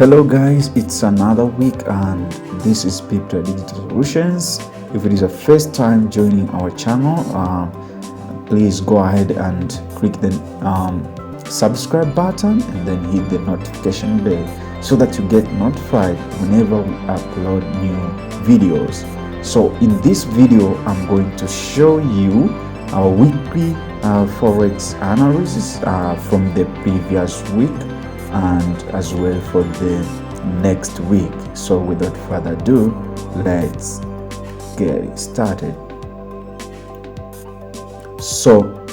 Hello guys, it's another week and this is Piptera Digital Solutions. If it is your first time joining our channel, please go ahead and click the subscribe button and then hit the notification bell so that you get notified whenever we upload new videos. So in this video, I'm going to show you our weekly Forex analysis from the previous week and as well for the next week. So without further ado, let's get started. So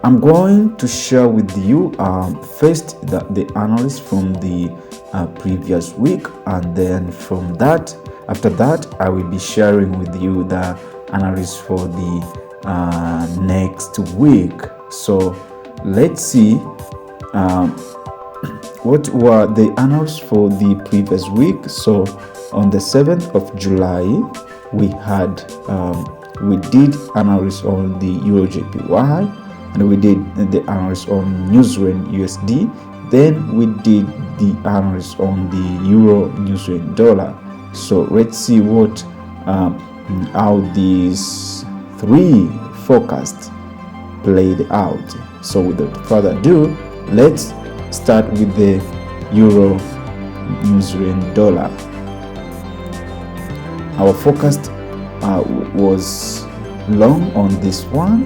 I'm going to share with you first the analysis from the previous week, and then from that, after that, I will be sharing with you the analysis for the next week. So let's see what were the analysis for the previous week. So on the 7th of July, we did analysis on the Euro JPY, and we did the analysis on New Zealand USD. Then we did the analysis on the Euro New Zealand dollar. So let's see what how these three forecasts played out. So without further ado, let's start with the Euro New Zealand dollar. Our forecast was long on this one,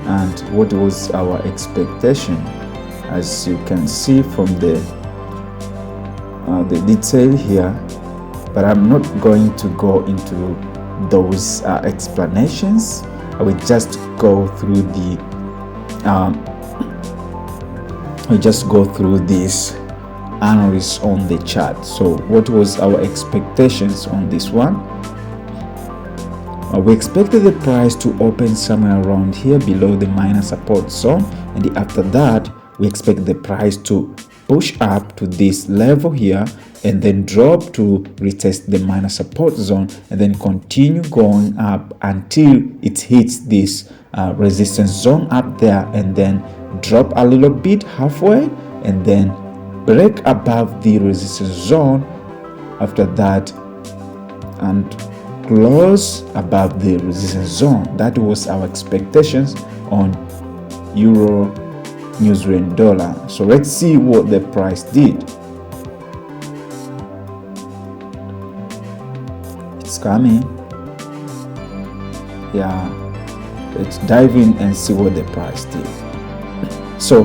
and what was our expectation? As you can see from the detail here, but I'm not going to go into those explanations. I will just go through this analysis on the chart. So what was our expectations on this one? We expected the price to open somewhere around here below the minor support zone, and after that we expect the price to push up to this level here and then drop to retest the minor support zone, and then continue going up until it hits this resistance zone up there, and then drop a little bit halfway and then break above the resistance zone after that and close above the resistance zone. That was our expectations on Euro New Zealand dollar. So let's see what the price did. It's coming. Yeah, let's dive in and see what the price did. So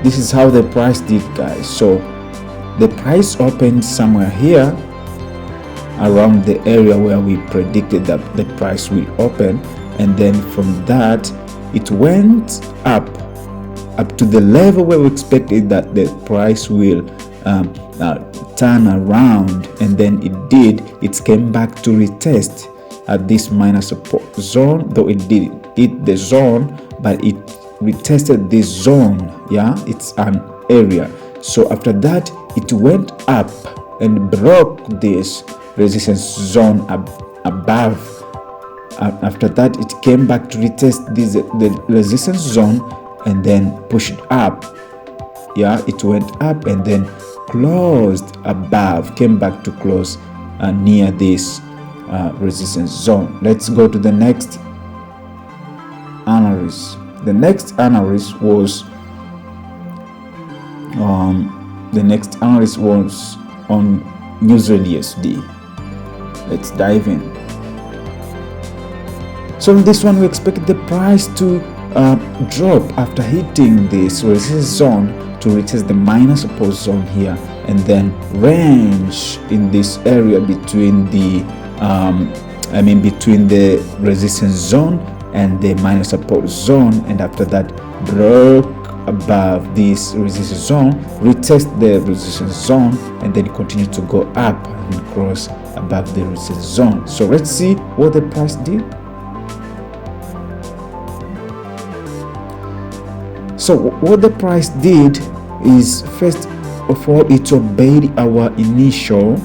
this is how the price did, guys. So the price opened somewhere here around the area where we predicted that the price will open, and then from that it went up to the level where we expected that the price will turn around, and then it did. It came back to retest at this minor support zone, though it did hit the zone, but it retested this zone. Yeah, it's an area. So after that it went up and broke this resistance zone above. After that it came back to retest the resistance zone and then pushed up. Yeah, it went up and then closed above, came back to close near this resistance zone. Let's go to the next analysis. The next analysis was on New Zealand USD. Let's dive in. So in this one we expect the price to drop after hitting this resistance zone to retest the minor support zone here, and then range in this area between the between the resistance zone and the minor support zone, and after that broke above this resistance zone, retest the resistance zone, and then continue to go up and cross above the resistance zone. So let's see what the price did. So what the price did is, first of all, it obeyed our initial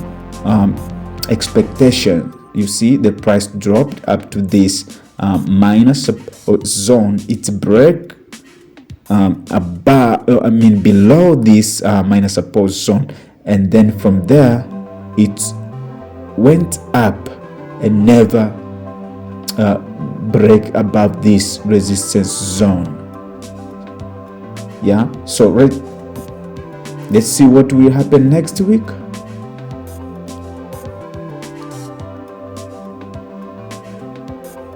expectation. You see, the price dropped up to this minor support zone. It broke below this minor support zone, and then from there it went up and never break above this resistance zone. Yeah, so let's see what will happen next week.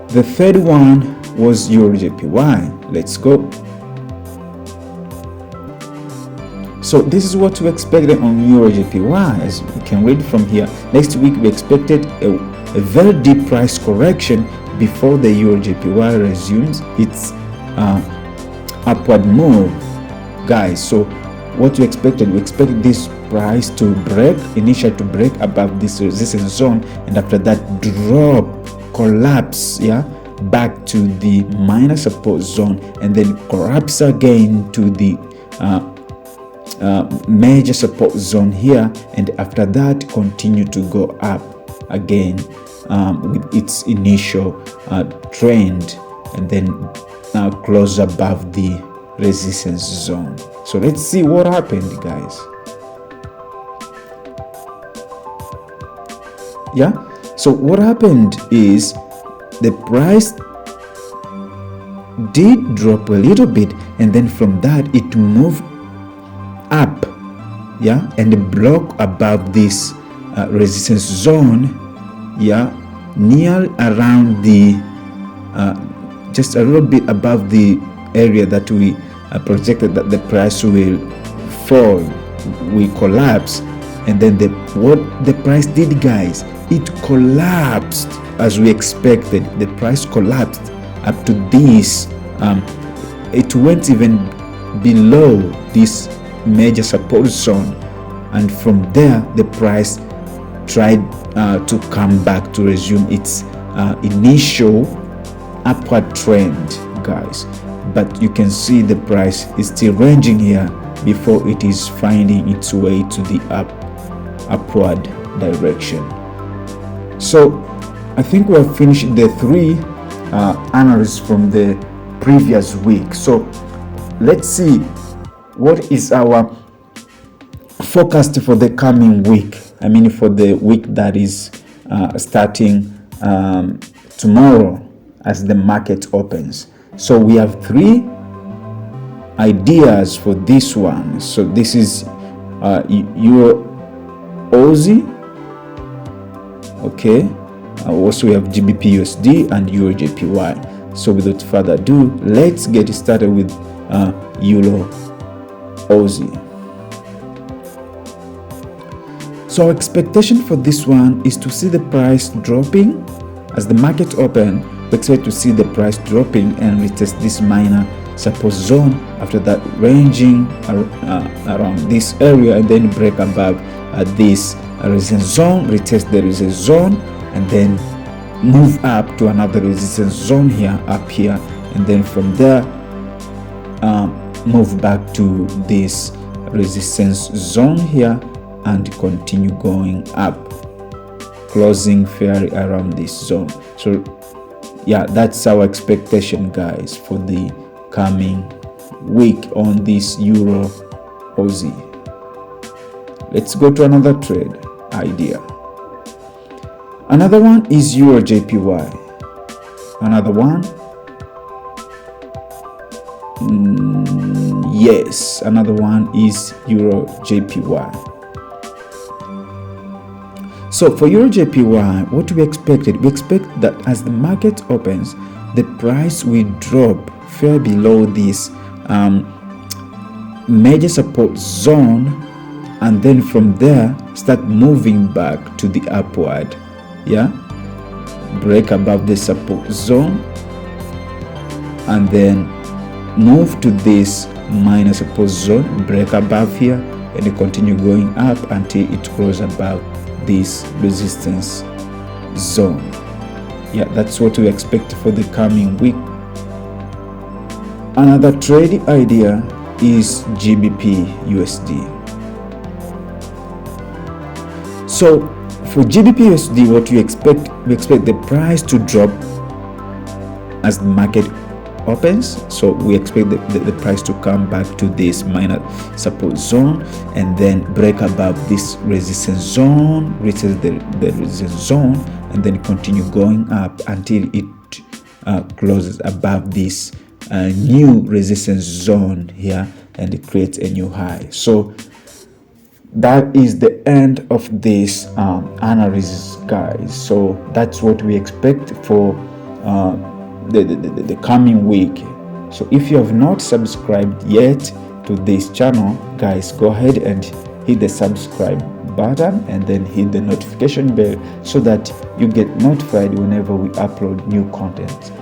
The third one was EUR/JPY. Let's go. So this is what we expected on EUR/JPY. As we can read from here, next week we expected a very deep price correction before the EUR/JPY resumes its upward move, guys. So what we expected this price to break, initially to break above this resistance zone, and after that drop, collapse, back to the minor support zone, and then collapse again to the major support zone here, and after that continue to go up again with its initial trend, and then close above the resistance zone. So let's see what happened, guys. So what happened is the price did drop a little bit, and then from that it moved up, and block above this resistance zone, near around the just a little bit above the area that we projected that the price will fall, we collapse, and then what the price did, guys, it collapsed as we expected. The price collapsed up to this. It went even below this major support zone, and from there the price tried to come back to resume its initial upward trend, guys. But you can see the price is still ranging here before it is finding its way to the upward direction. So I think we have finished the three analysis from the previous week. So let's see what is our forecast for the coming week. For the week that is starting tomorrow as the market opens. So we have three ideas for this one. So this is Euro Aussie, okay. Also we have GBP USD and EUR/JPY. So without further ado, let's get started with Euro Aussie. So our expectation for this one is to see the price dropping as the market open. We expect to see the price dropping and retest this minor support zone, after that ranging around this area, and then break above this resistance zone, retest the resistance zone, and then move up to another resistance zone here, up here, and then from there move back to this resistance zone here and continue going up, closing fairly around this zone. So that's our expectation, guys, for the coming week on this Euro Aussie. Let's go to another trade idea. Another one is EUR/JPY. Another one, yes, another one is EUR/JPY. So for EUR/JPY, what we expected, we expect that as the market opens, the price will drop fair below this major support zone, and then from there start moving back to the upward, break above the support zone, and then move to this minor support zone, break above here, and continue going up until it closes above this resistance zone. That's what we expect for the coming week. Another trade idea is GBP USD. So for GBP USD, what we expect the price to drop as the market opens. So we expect the price to come back to this minor support zone and then break above this resistance zone, reaches the resistance zone, and then continue going up until it closes above this new resistance zone here, and it creates a new high. So that is the end of this analysis, guys. So that's what we expect for the coming week. So if you have not subscribed yet to this channel, guys, go ahead and hit the subscribe button and then hit the notification bell so that you get notified whenever we upload new content.